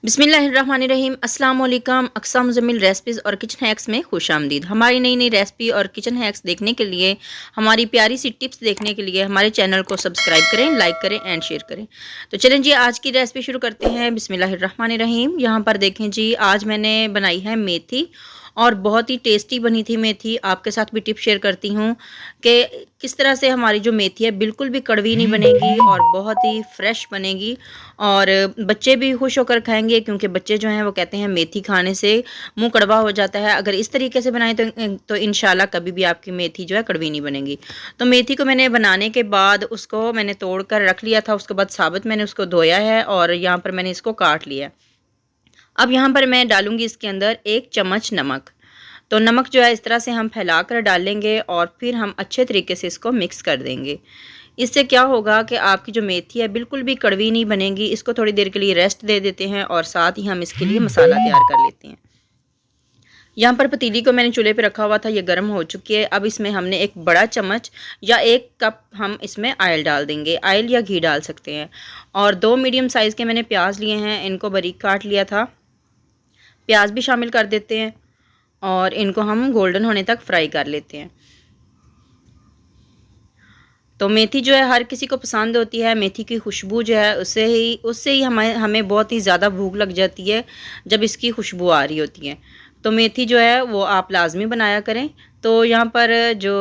बिस्मिल्लाहिर्रहमानिर्रहीम अस्सलाम वालेकुम। अक्सा मुज़म्मिल रेसिपीज़ और किचन हैक्स में खुश आमदीद। हमारी नई नई रेसिपी और किचन हैक्स देखने के लिए, हमारी प्यारी सी टिप्स देखने के लिए हमारे चैनल को सब्सक्राइब करें, लाइक करें एंड शेयर करें। तो चलें जी, आज की रेसिपी शुरू करते हैं। बिस्मिल्लाहिर्रहमानिर्रहीम। यहाँ पर देखें जी, आज मैंने बनाई है मेथी और बहुत ही टेस्टी बनी थी मेथी। आपके साथ भी टिप शेयर करती हूँ कि किस तरह से हमारी जो मेथी है बिल्कुल भी कड़वी नहीं बनेगी और बहुत ही फ्रेश बनेगी और बच्चे भी खुश होकर खाएंगे, क्योंकि बच्चे जो हैं वो कहते हैं मेथी खाने से मुंह कड़वा हो जाता है। अगर इस तरीके से बनाएं तो इंशाल्लाह कभी भी आपकी मेथी जो है कड़वी नहीं बनेगी। तो मेथी को मैंने बनाने के बाद उसको मैंने तोड़ कर रख लिया था। उसके बाद साबुत मैंने उसको धोया है और यहाँ पर मैंने इसको काट लिया। अब यहाँ पर मैं डालूंगी इसके अंदर 1 चम्मच नमक। तो नमक जो है इस तरह से हम फैला कर डालेंगे और फिर हम अच्छे तरीके से इसको मिक्स कर देंगे। इससे क्या होगा कि आपकी जो मेथी है बिल्कुल भी कड़वी नहीं बनेगी। इसको थोड़ी देर के लिए रेस्ट दे देते हैं और साथ ही हम इसके लिए मसाला तैयार कर लेते हैं। यहाँ पर पतीली को मैंने चूल्हे पे रखा हुआ था, ये गर्म हो चुकी है। अब इसमें हमने 1 बड़ा चम्मच या 1 कप हम इसमें ऑयल डाल देंगे। ऑयल या घी डाल सकते हैं। और 2 मीडियम साइज़ के मैंने प्याज लिए हैं, इनको बारीक काट लिया था। प्याज भी शामिल कर देते हैं और इनको हम गोल्डन होने तक फ्राई कर लेते हैं। तो मेथी जो है हर किसी को पसंद होती है। मेथी की खुशबू जो है उससे ही हमें बहुत ही ज़्यादा भूख लग जाती है जब इसकी खुशबू आ रही होती है। तो मेथी जो है वो आप लाजमी बनाया करें। तो यहाँ पर जो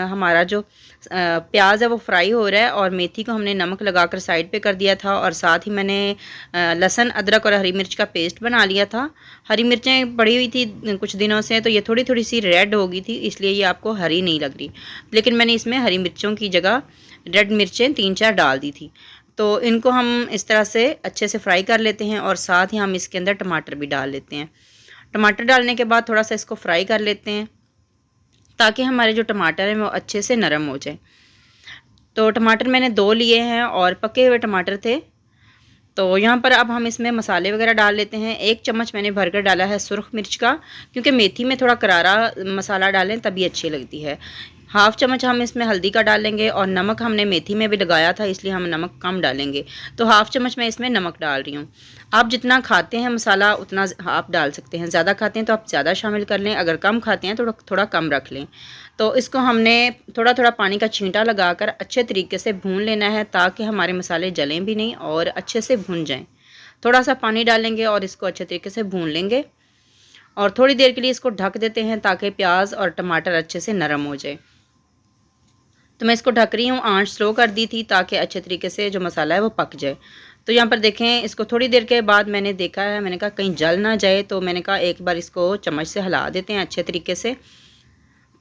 हमारा जो प्याज है वो फ्राई हो रहा है और मेथी को हमने नमक लगाकर साइड पे कर दिया था और साथ ही मैंने लहसुन, अदरक और हरी मिर्च का पेस्ट बना लिया था। हरी मिर्चें पड़ी हुई थी कुछ दिनों से, तो ये थोड़ी थोड़ी सी रेड हो गई थी, इसलिए ये आपको हरी नहीं लग रही। लेकिन मैंने इसमें हरी मिर्चों की जगह रेड मिर्चें 3-4 डाल दी थी। तो इनको हम इस तरह से अच्छे से फ्राई कर लेते हैं और साथ ही हम इसके अंदर टमाटर भी डाल लेते हैं। टमाटर डालने के बाद थोड़ा सा इसको फ्राई कर लेते हैं ताकि हमारे जो टमाटर हैं वो अच्छे से नरम हो जाए। तो टमाटर मैंने 2 लिए हैं और पके हुए टमाटर थे। तो यहाँ पर अब हम इसमें मसाले वगैरह डाल लेते हैं। 1 चम्मच मैंने भरकर डाला है सुरख मिर्च का, क्योंकि मेथी में थोड़ा करारा मसाला डालें तभी अच्छी लगती है। हाफ़ चम्मच हम इसमें हल्दी का डालेंगे और नमक हमने मेथी में भी लगाया था, इसलिए हम नमक कम डालेंगे। तो हाफ़ चम्मच मैं इसमें नमक डाल रही हूँ। आप जितना खाते हैं मसाला उतना आप डाल सकते हैं। ज़्यादा खाते हैं तो आप ज़्यादा शामिल कर लें, अगर कम खाते हैं तो थोड़ा कम रख लें। तो इसको हमने थोड़ा थोड़ा पानी का छींटा लगाकर अच्छे तरीके से भून लेना है ताकि हमारे मसाले जलें भी नहीं और अच्छे से भुन जाएं। थोड़ा सा पानी डालेंगे और इसको अच्छे तरीके से भून लेंगे और थोड़ी देर के लिए इसको ढक देते हैं ताकि प्याज और टमाटर अच्छे से नरम हो जाए। तो मैं इसको ढक रही हूँ, आंच स्लो कर दी थी ताकि अच्छे तरीके से जो मसाला है वो पक जाए। तो यहाँ पर देखें, इसको थोड़ी देर के बाद मैंने देखा है, मैंने कहा कहीं जल ना जाए, तो मैंने कहा एक बार इसको चम्मच से हिला देते हैं अच्छे तरीके से।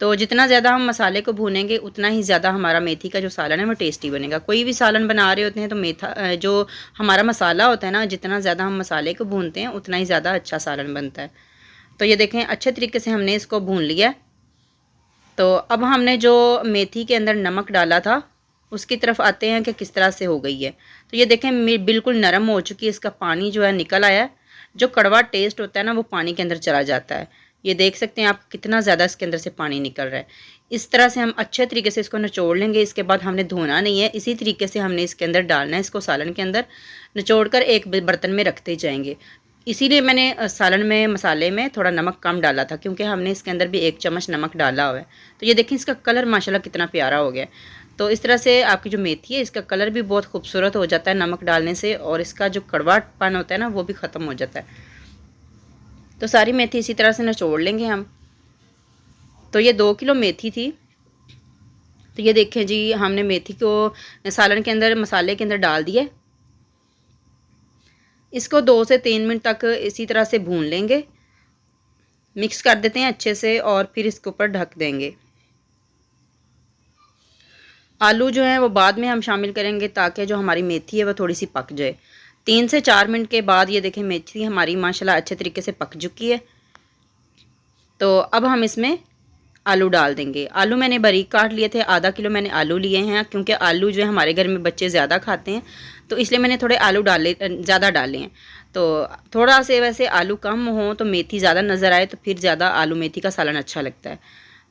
तो जितना ज़्यादा हम मसाले को भूनेंगे उतना ही ज़्यादा हमारा मेथी का जो सालन है वो टेस्टी बनेगा। कोई भी सालन बना रहे होते हैं तो जो हमारा मसाला होता है ना, जितना ज़्यादा हम मसाले को भूनते हैं उतना ही ज़्यादा अच्छा सालन बनता है। तो ये देखें, अच्छे तरीके से हमने इसको भून लिया। तो अब हमने जो मेथी के अंदर नमक डाला था उसकी तरफ आते हैं कि किस तरह से हो गई है। तो ये देखें बिल्कुल नरम हो चुकी है, इसका पानी जो है निकल आया है। जो कड़वा टेस्ट होता है ना वो पानी के अंदर चला जाता है। ये देख सकते हैं आप कितना ज़्यादा इसके अंदर से पानी निकल रहा है। इस तरह से हम अच्छे तरीके से इसको निचोड़ लेंगे। इसके बाद हमने धोना नहीं है, इसी तरीके से हमने इसके अंदर डालना है। इसको सालन के अंदर निचोड़ कर एक बर्तन में रखते जाएंगे। इसीलिए मैंने सालन में मसाले में थोड़ा नमक कम डाला था, क्योंकि हमने इसके अंदर भी 1 चम्मच नमक डाला हुआ है। तो ये देखें, इसका कलर माशाल्लाह कितना प्यारा हो गया। तो इस तरह से आपकी जो मेथी है इसका कलर भी बहुत खूबसूरत हो जाता है नमक डालने से, और इसका जो कड़वापन होता है ना वो भी ख़त्म हो जाता है। तो सारी मेथी इसी तरह से निचोड़ लेंगे हम। तो ये 2 किलो मेथी थी। तो ये देखें जी, हमने मेथी को सालन के अंदर मसाले के अंदर डाल दिया। इसको 2 से 3 मिनट तक इसी तरह से भून लेंगे। मिक्स कर देते हैं अच्छे से और फिर इसके ऊपर ढक देंगे। आलू जो है वो बाद में हम शामिल करेंगे ताकि जो हमारी मेथी है वो थोड़ी सी पक जाए। 3 से 4 मिनट के बाद ये देखें, मेथी हमारी माशाल्लाह अच्छे तरीके से पक चुकी है। तो अब हम इसमें आलू डाल देंगे। आलू मैंने बारीक काट लिए थे, आधा किलो मैंने आलू लिए हैं, क्योंकि आलू जो है हमारे घर में बच्चे ज़्यादा खाते हैं, तो इसलिए मैंने थोड़े आलू ज़्यादा डाले हैं। तो थोड़ा से वैसे आलू कम हो तो मेथी ज़्यादा नज़र आए तो फिर ज़्यादा आलू मेथी का सालन अच्छा लगता है।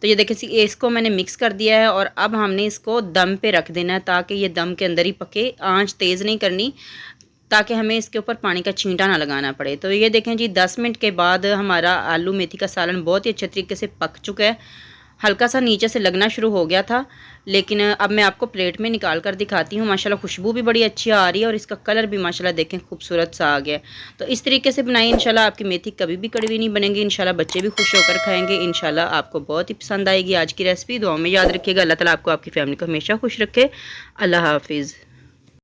तो ये देखिए, इसको मैंने मिक्स कर दिया है और अब हमने इसको दम पे रख देना है ताकि ये दम के अंदर ही पके। आंच तेज़ नहीं करनी ताकि हमें इसके ऊपर पानी का छींटा ना लगाना पड़े। तो ये देखें जी 10 मिनट के बाद हमारा आलू मेथी का सालन बहुत ही अच्छे तरीके से पक चुका है। हल्का सा नीचे से लगना शुरू हो गया था, लेकिन अब मैं आपको प्लेट में निकाल कर दिखाती हूँ। माशाल्लाह खुशबू भी बड़ी अच्छी आ रही है और इसका कलर भी माशाल्लाह देखें खूबसूरत सा आ गया। तो इस तरीके से बनाइए, इंशाल्लाह आपकी मेथी कभी भी कड़वी नहीं बनेगी। इंशाल्लाह बच्चे भी खुश होकर खाएंगे। इंशाल्लाह आपको बहुत ही पसंद आएगी आज की रेसिपी। दुआ में याद रखिएगा। अल्लाह ताला आपको आपकी फैमिली को हमेशा खुश रखे। अल्लाह हाफिज़।